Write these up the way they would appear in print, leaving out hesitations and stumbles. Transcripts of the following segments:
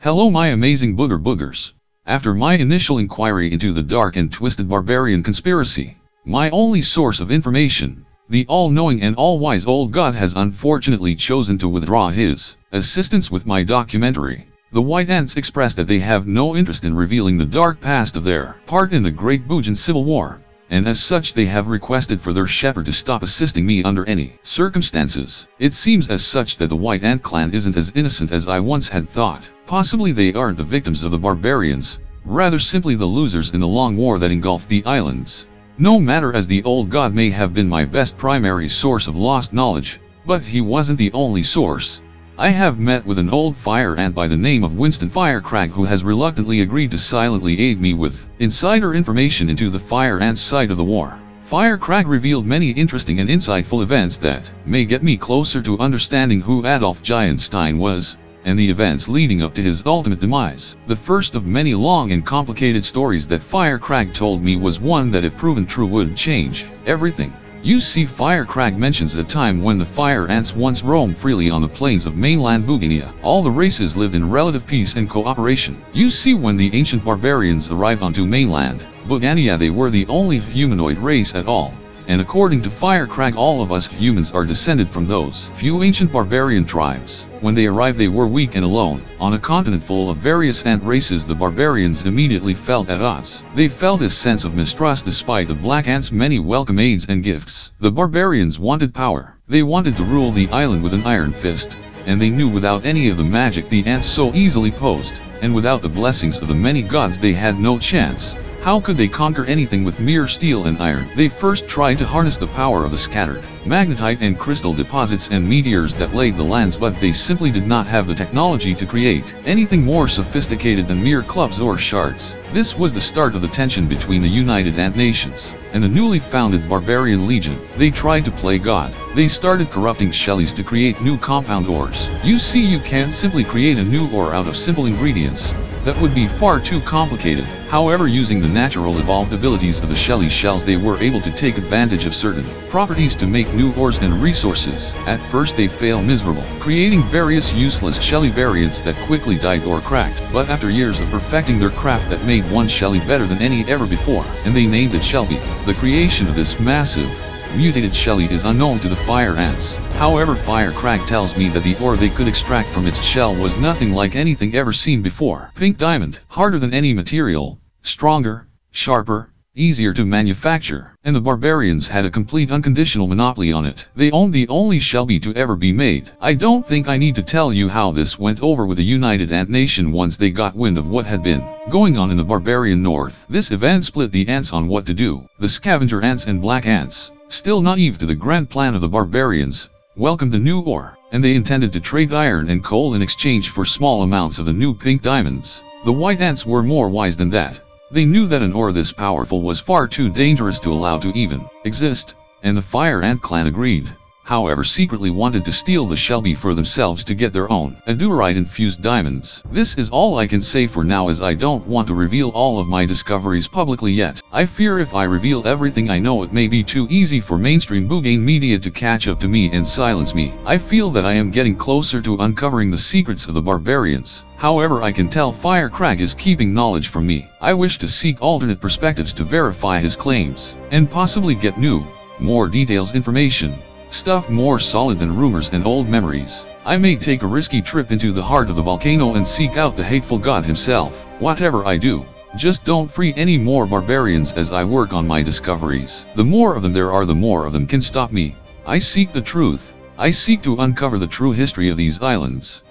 Hello my amazing boogers. After my initial inquiry into the dark and twisted barbarian conspiracy, my only source of information, the all-knowing and all-wise old god has unfortunately chosen to withdraw his assistance with my documentary. The White Ants expressed that they have no interest in revealing the dark past of their part in the Great Boogan Civil War, and as such they have requested for their shepherd to stop assisting me under any circumstances. It seems as such that the White Ant clan isn't as innocent as I once had thought. Possibly they aren't the victims of the barbarians, rather simply the losers in the long war that engulfed the islands. No matter, as the old god may have been my best primary source of lost knowledge, but he wasn't the only source. I have met with an old fire ant by the name of Winston Firecrag who has reluctantly agreed to silently aid me with insider information into the fire ant side of the war. Firecrag revealed many interesting and insightful events that may get me closer to understanding who Adolf Giantstein was, and the events leading up to his ultimate demise. The first of many long and complicated stories that Firecrag told me was one that, if proven true, would change everything. You see, Firecrag mentions a time when the fire ants once roamed freely on the plains of mainland Boogania. All the races lived in relative peace and cooperation. You see, when the ancient barbarians arrived onto mainland Boogania, they were the only humanoid race at all. And according to Firecrag, all of us humans are descended from those few ancient barbarian tribes. When they arrived, they were weak and alone. On a continent full of various ant races, the barbarians immediately felt at odds. They felt a sense of mistrust despite the black ants' many welcome aids and gifts. The barbarians wanted power. They wanted to rule the island with an iron fist, and they knew without any of the magic the ants so easily posed, and without the blessings of the many gods, they had no chance. How could they conquer anything with mere steel and iron? They first tried to harness the power of the scattered magnetite and crystal deposits and meteors that laid the lands, but they simply did not have the technology to create anything more sophisticated than mere clubs or shards. This was the start of the tension between the United Ant Nations and the newly founded Barbarian Legion. They tried to play God. They started corrupting Shellys to create new compound ores. You see, you can't simply create a new ore out of simple ingredients. That would be far too complicated. However, using the natural evolved abilities of the Shelly shells, they were able to take advantage of certain properties to make new ores and resources. At first they failed miserable, creating various useless Shelly variants that quickly died or cracked. But after years of perfecting their craft, that made one Shelly better than any ever before, and they named it Shelby. The creation of this massive mutated Shelly is unknown to the fire ants. However, Firecrag tells me that the ore they could extract from its shell was nothing like anything ever seen before. Pink diamond, harder than any material, stronger, sharper, easier to manufacture, and the barbarians had a complete unconditional monopoly on it. They owned the only Shelby to ever be made. I don't think I need to tell you how this went over with the United Ant Nation once they got wind of what had been going on in the barbarian north. This event split the ants on what to do. The scavenger ants and black ants, still naive to the grand plan of the barbarians, welcomed the new ore, and they intended to trade iron and coal in exchange for small amounts of the new pink diamonds. The white ants were more wise than that. They knew that an ore this powerful was far too dangerous to allow to even exist, and the fire ant clan agreed. However, secretly wanted to steal the Shelby for themselves to get their own adurite-infused diamonds. This is all I can say for now, as I don't want to reveal all of my discoveries publicly yet. I fear if I reveal everything I know, it may be too easy for mainstream Boogan media to catch up to me and silence me. I feel that I am getting closer to uncovering the secrets of the barbarians. However, I can tell Firecrag is keeping knowledge from me. I wish to seek alternate perspectives to verify his claims, and possibly get new, more detailed information. Stuff more solid than rumors and old memories. I may take a risky trip into the heart of the volcano and seek out the hateful god himself. Whatever I do, just don't free any more barbarians as I work on my discoveries. The more of them there are, the more of them can stop me. I seek the truth. I seek to uncover the true history of these islands.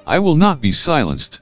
I will not be silenced.